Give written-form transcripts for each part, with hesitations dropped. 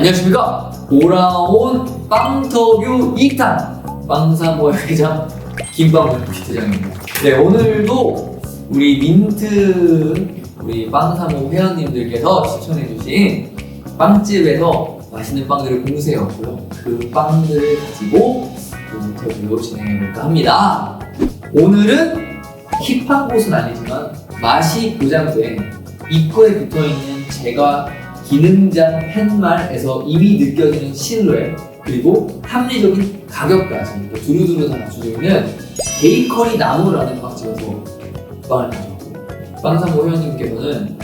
안녕하십니까. 돌아온 빵터뷰 2탄 빵사모의 회장 김빵문 PT장입니다. 네, 오늘도 우리 우리 빵사모 회원님들께서 추천해주신 빵집에서 맛있는 빵들을 공수해왔고요. 그 빵들을 가지고 인터뷰로 진행해볼까 합니다. 오늘은 힙한 곳은 아니지만 맛이 보장된 입구에 붙어있는 제과 기능장 팻말에서 이미 느껴지는 실루엣 그리고 합리적인 가격까지 두루두루 다 갖추고 있는 베이커리 나무라는 빵집에서 빵을 가져왔고, 빵사모 회원님께서는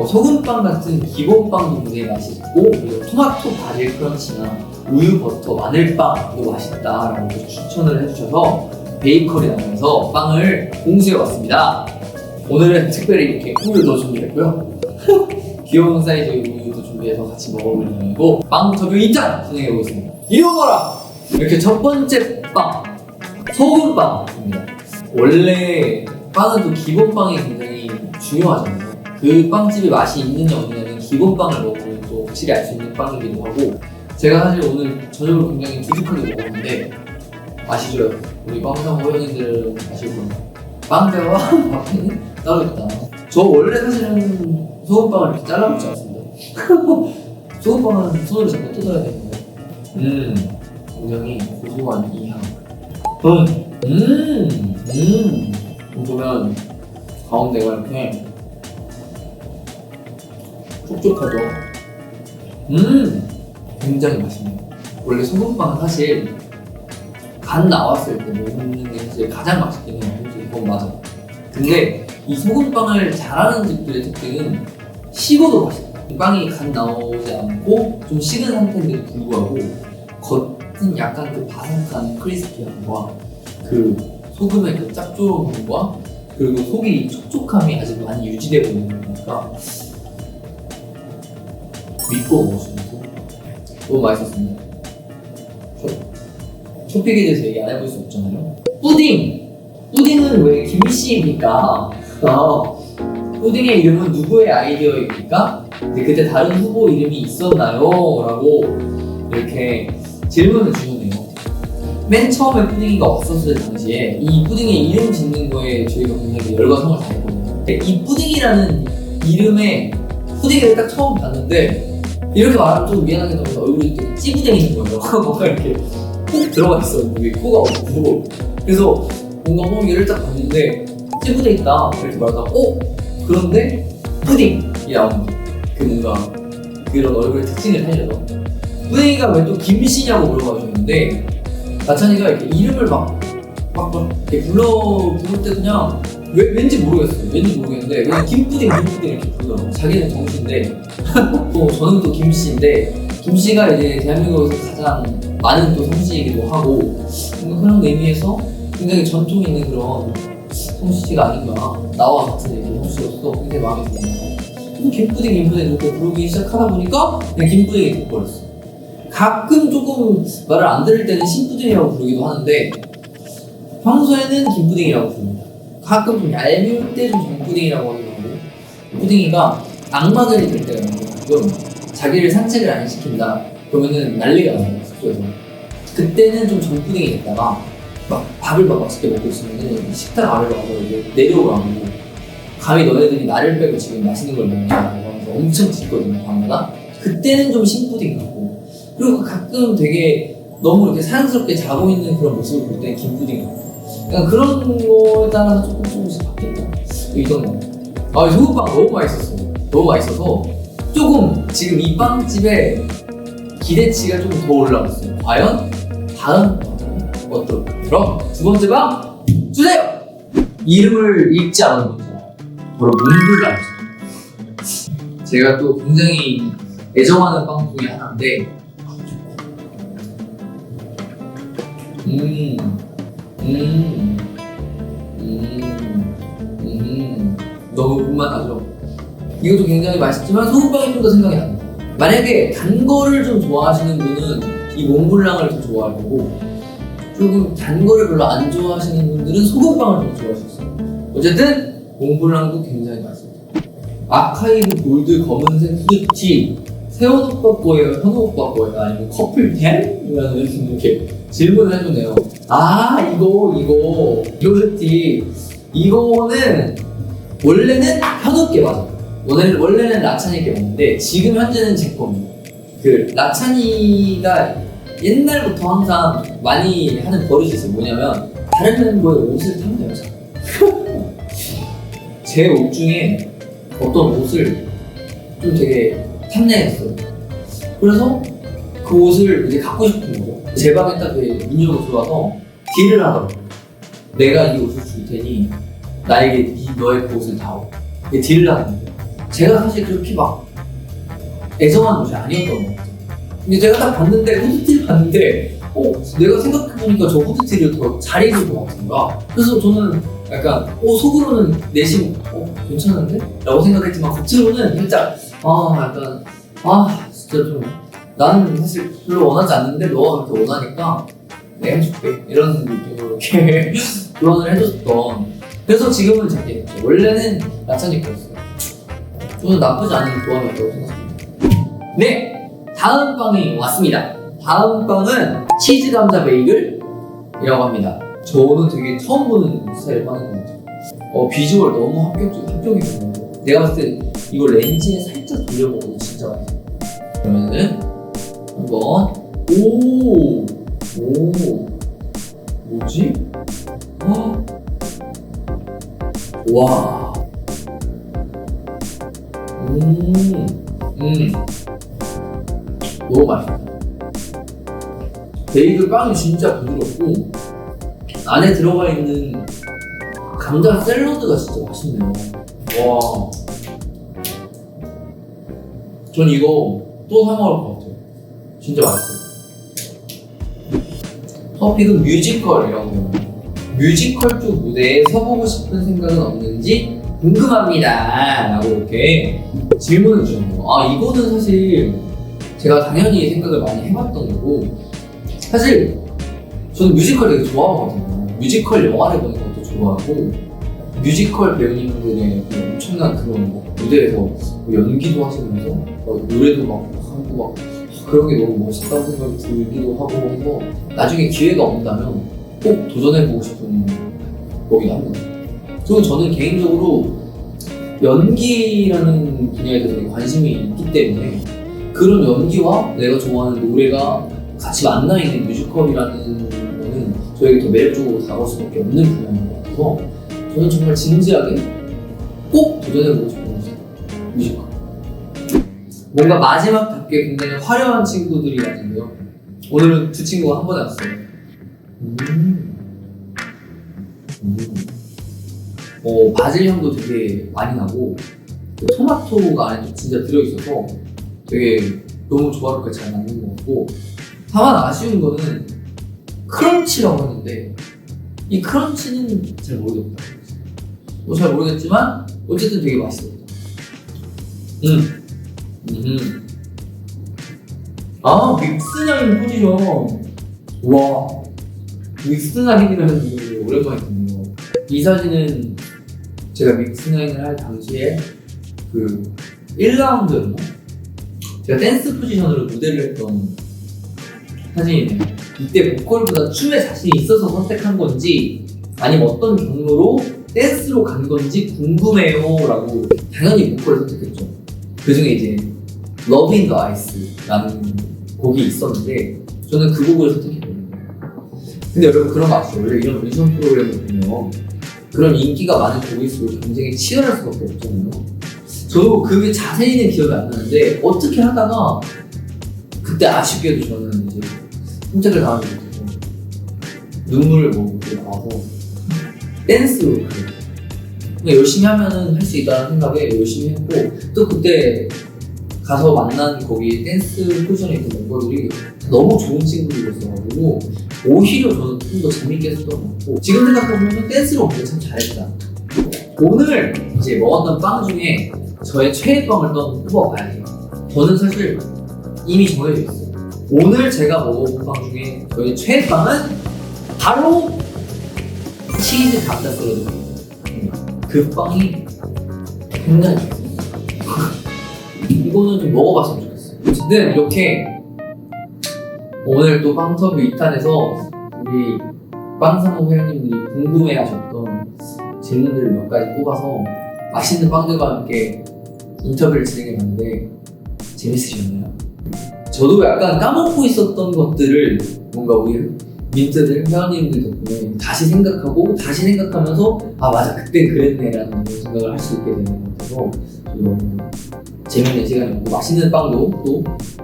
소금빵 같은 기본빵도 굉장히 맛있고 그리고 토마토 바질 크런치나 우유 버터 마늘빵도 맛있다라고 추천을 해주셔서 베이커리 나무에서 빵을 공수해왔습니다. 오늘은 특별히 이렇게 우유도 준비했고요. 귀여운 사이즈의 우유도 준비해서 같이 먹어볼 예정이고 빵터뷰 2탄 진행해보겠습니다. 이리 오너라! 이렇게 첫 번째 빵, 소금빵입니다. 원래 빵은 또 기본빵이 굉장히 중요하잖아요. 그 빵집의 맛이 있느냐 없느냐는 기본빵을 먹으면 또 확실히 알 수 있는 빵이기도 하고, 제가 사실 오늘 저녁을 굉장히 두둑하게 먹었는데 맛이 좋아요. 우리 빵사모 회원님들은 아실 거예요. 빵배와 밥에는 따로 있다. 저 원래 사실은 소금빵을 이렇게 잘라먹지 않습니다. 소금빵은 손으로 잡고 뜯어야 되는데 굉장히 고소한 이 향. 보면 가운데가 이렇게 촉촉하죠? 굉장히 맛있네요. 원래 소금빵은 사실 간 나왔을 때 먹는 게 사실 가장 맛있긴 해요. 그건 맞아. 근데 이 소금빵을 잘하는 집들의 특징은 식어도 맛있다. 빵이 간 나오지 않고 좀 식은 상태인데도 불구하고 겉은 약간 그 바삭한 크리스피함과 그 소금의 그 짭조름함과 그리고 속이 촉촉함이 아직 많이 유지되고 있는 거니까 믿고 먹을 수 있는 소금빵. 너무 맛있었습니다. 토픽에 대해서 얘기 안 해볼 수 없잖아요. 푸딩은 왜 김씨입니까? 푸딩의 이름은 누구의 아이디어입니까? 그때 다른 후보 이름이 있었나요? 라고 이렇게 질문을 주셨네요. 맨 처음에 푸딩이가 없었을 당시에 이 푸딩의 이름 짓는 거에 저희가 굉장히 열과 성을 다했거든요. 이 푸딩이라는 이름의 푸딩을 딱 처음 봤는데 이렇게 말하면 좀 미안하게 나오면서 얼굴이 되게 찌부댕이는 거예요. 뭔가 이렇게 콕 들어가 있어. 여기 코가 없고. 그래서 뭔가 얘를 딱 봤는데 찌부돼 있다 이렇게 말하다가 그런데 푸딩이 나온 거죠. 그 뭔가 그런 얼굴의 특징을 살려서 푸딩이가 왜 또 김씨냐고 물어봐주셨는데 나찬이가 이렇게 이름을 막 이렇게 부를 때 그냥 왠지 모르겠어요. 왠지 모르겠는데 그냥 김푸딩 이렇게 부르더라고요. 자기는 정씨인데 저는 또 김씨인데 김씨가 이제 대한민국에서 가장 많은 또 성씨이기도 하고 그런 의미에서 굉장히 전통 있는 그런 성씨가 아닌가. 나와 같은 이렇게 성씨로서 굉장히 마음에 듭니다. 김푸딩 이렇게 부르기 시작하다 보니까 그냥 김푸딩이 돼버렸어. 가끔 조금 말을 안 들을 때는 신푸딩이라고 부르기도 하는데 평소에는 김푸딩이라고 부릅니다. 가끔 좀 얄미울 때 좀 정푸딩이라고 하기도 하고, 푸딩이가 악마들이 될 때가 있는데 가끔 자기를 산책을 안 시킨다 그러면은 난리가 나요. 숙소에서. 그때는 좀 정푸딩이 됐다가 막 밥을 막 맛있게 먹고 있으면은 식탁 아래로 와서 이제 내려오라고, 감히 너네들이 나를 빼고 지금 맛있는 걸 먹냐고 하면서 엄청 짖거든요, 밤마다. 그때는 좀 신푸딩 같고, 그리고 가끔 되게 너무 이렇게 사랑스럽게 자고 있는 그런 모습을 볼 때는 김푸딩 같고, 그러니까 그런 거에 따라서 조금씩 바뀌었다. 이 정도. 소금빵 너무 맛있었어요. 너무 맛있어서 조금 지금 이 빵집에 기대치가 좀 더 올라갔어요. 과연 다음 빵은 어떨까? 그럼 두 번째 빵 주세요! 이름을 읽지 않은 거죠. 바로 몽블랑이죠. 제가 또 굉장히 애정하는 빵 중에 하나인데 너무 군만하죠. 이것도 굉장히 맛있지만 소금빵이 좀 더 생각이 납니다. 만약에 단 거를 좀 좋아하시는 분은 이 몽블랑을 더 좋아할 거고, 조금 단 거를 별로 안 좋아하시는 분들은 소금빵을 더 좋아하실 수 있어요. 어쨌든 몽블랑도 굉장히 맛있습니다. 아카이브 골드 검은색 후드티 세훈 오빠 거예요? 현우 오빠 거예요? 아니면 커플 템? 이렇게 질문을 해주네요. 아 이거 티 이거는 원래는 현우께 맞아요. 원래는 라찬이께 맞는데 지금 현재는 제 겁니다. 그 라찬이가 옛날부터 항상 많이 하는 버릇이 있어요. 뭐냐면 다른 멤버의 옷을 탐내요. 제 옷 중에 어떤 옷을 좀 되게 탐내했어요. 그래서 그 옷을 이제 갖고 싶은 거죠. 제 방에 딱 인형으로 들어와서 딜을 하더라고요. 내가 이 옷을 줄 테니 나에게 너의 그 옷을 다오. 이게 딜을 하는 거예요. 제가 사실 그렇게 막 애정한 옷이 아니었던 것 같아요. 근데 제가 딱 봤는데, 후드티를 봤는데 내가 생각해보니까 저 후드티를 더 잘 입을 것 같은 거야. 그래서 저는 약간 속으로는 내심 괜찮은데? 라고 생각했지만 겉으로는 살짝 약간 진짜 좀 나는 사실 별로 원하지 않는데 너가 그렇게 원하니까 내가 해줄게 이런 느낌으로 이렇게 조언을 해줬던. 그래서 지금은 제게 했죠. 원래는 라찬이 거였어요. 저는 나쁘지 않은 조합이었다고 생각합니다. 네! 다음 빵이 왔습니다. 다음 빵은 치즈 감자 베이글이라고 합니다. 저는 되게 처음 보는 스타일의 빵인 것 같아요. 비주얼 너무 합격이거든요. 내가 봤을 때 이거 렌즈에 살짝 돌려보고 진짜 맛있어요. 그러면은 한번 뭐지? 와. 너무 맛있다. 베이글 빵이 진짜 부드럽고 안에 들어가 있는 감자 샐러드가 진짜 맛있네요. 와. 전 이거 또 사 먹을 것 같아요. 진짜 맛있어요. 토픽은 뮤지컬이라고 해요. 뮤지컬 쪽 무대에 서보고 싶은 생각은 없는지 궁금합니다. 라고 이렇게 질문을 주셨네요. 이거는 사실 제가 당연히 생각을 많이 해봤던 거고, 사실 저는 뮤지컬 되게 좋아하거든요. 뮤지컬 영화를 보는 것도 좋아하고, 뮤지컬 배우님들의 엄청난 그런 무대에서 연기도 하시면서 노래도 막 하고 막 그런 게 너무 멋있다고 생각이 들기도 하고 해서 나중에 기회가 온다면 꼭 도전해보고 싶은 거긴 합니다. 그리고 저는 개인적으로 연기라는 분야에 대해서 되게 관심이 있기 때문에 그런 연기와 내가 좋아하는 노래가 같이 만나있는 뮤지컬이라는 거는 저에게 더 매력적으로 다가올 수밖에 없는 분야인 것 같아서 저는 정말 진지하게 꼭 도전해보고 싶은 뮤지컬. 뭔가 마지막답게 굉장히 화려한 친구들이 왔는데요. 오늘은 두 친구가 한 번에 왔어요. 바질 향도 되게 많이 나고 토마토가 안에 진짜 들어있어서 되게 너무 조화롭게 잘 맞는 것 같고, 다만 아쉬운 거는 크런치라고 하는데 이 크런치는 잘 모르겠다. 잘 모르겠지만 어쨌든 되게 맛있어요. 믹스나인 포지션. 와, 믹스나인이라는 이름이 오랜만에 듣네요. 이 사진은 제가 믹스나인을 할 당시에 그 1라운드였나? 제가 댄스 포지션으로 무대를 했던 사진이네요. 이때 보컬보다 춤에 자신이 있어서 선택한 건지 아니면 어떤 경로로 댄스로 간 건지 궁금해요 라고 당연히 보컬을 선택했죠. 그 중에 이제 Love in the Ice라는 곡이 있었는데 저는 그 곡을 선택했거든요. 근데 여러분 그런 거 아시죠? 원래 이런 오디션 프로그램을 보면 그런 인기가 많은 곡일수록 굉장히 치열할 수밖에 없잖아요. 저도 그게 자세히는 기억이 안 나는데 어떻게 하다가 그때 아쉽게도 저는 이제 선택을 당하게 됐어요. 눈물을 먹고 나와서 댄스로 그냥 열심히 하면은 할 수 있다는 생각에 열심히 했고, 또 그때 가서 만난 거기 댄스 포지션에 있는 멤버들이 너무 좋은 친구들이었어가지고 오히려 저는 좀 더 재밌게 했었던 것 같고, 지금 생각해보면 댄스를 엄청 참 잘했다. 오늘 이제 먹었던 빵 중에 저의 최애빵을 또 뽑아봐야 돼요. 저는 사실 이미 정해져 있어요. 오늘 제가 먹어본 빵 중에 저의 최애빵은 바로 치즈 감자 샐러드입니다. 그 빵이 굉장히 좋아요. 이거는 좀 먹어봤으면 좋겠어요. 어쨌든 이렇게 오늘 또 빵터뷰 2탄에서 우리 빵상무 회원님들이 궁금해하셨던 질문들을 몇 가지 뽑아서 맛있는 빵들과 함께 인터뷰를 진행해봤는데 재밌으셨나요? 저도 약간 까먹고 있었던 것들을 뭔가 우리 민트들, 회원님들 덕분에 다시 생각하면서 아 맞아 그때 그랬네라는 생각을 할 수 있게 되는 것 같아서 저도 너무 재밌는 시간이었고 맛있는 빵도 또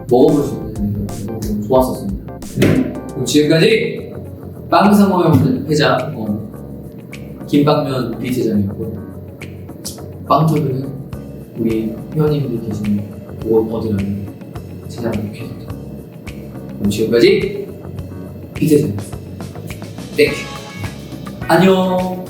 먹어볼 수 있는 것 같아서 너무 좋았었습니다. 그럼 지금까지 빵상호 회장 김빵면 비트장이었고 빵터뷰는 우리 회원님들 계신 곳 어디라면 찾아뵙겠습니다. 그럼 지금까지 비트장이었습니다. 땡큐. 안녕.